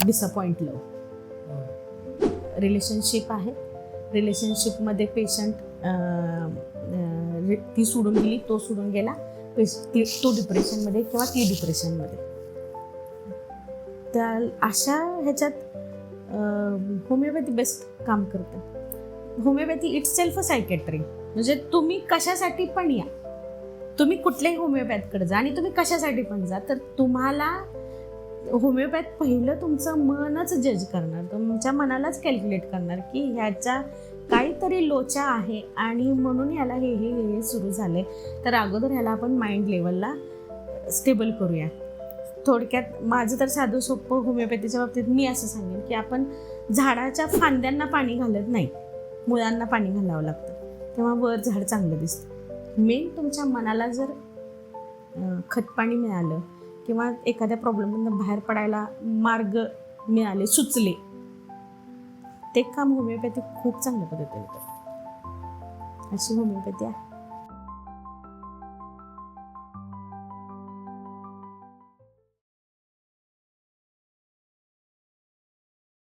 Disappoint लव. Relationship आहे, रिलेशनशिपमध्ये patient ती सोडून गेली, तो सोडून गेला, तो डिप्रेशनमध्ये किंवा ती डिप्रेशनमध्ये. त्या अशा ह्याच्यात होमिओपॅथी बेस्ट काम करते. Homeopathy it's self a psychiatry. म्हणजे तुम्ही कशासाठी पण या, तुम्ही कुठल्याही होमिओपॅथकडे जा आणि तुम्ही कशासाठी पण जा, तर तुम्हाला होमिओपॅथ पहिलं तुमचं मनच जज करणार, तुमच्या मनालाच कॅल्क्युलेट करणार की ह्याच्या काहीतरी लोचा आहे आणि म्हणून ह्याला हे हे हे सुरू झाले, तर अगोदर ह्याला आपण माइंड लेवलला स्टेबल करूया. थोडक्यात माझं तर साधं सोपं होमिओपॅथीच्या बाबतीत मी असं सांगेन की आपण झाडाच्या फांद्यांना पाणी घालत नाही, मुळांना पाणी घालावं लागतं, तेव्हा वर झाड चांगलं दिसतं. मेन तुमच्या मनाला जर खतपाणी मिळालं किंवा एखाद्या प्रॉब्लेममधून बाहेर पडायला मार्ग मिळाले, सुचले, ते काम होमिओपॅथी खूप चांगल्या पद्धतीने करते. अशी होमिओपॅथी आहे.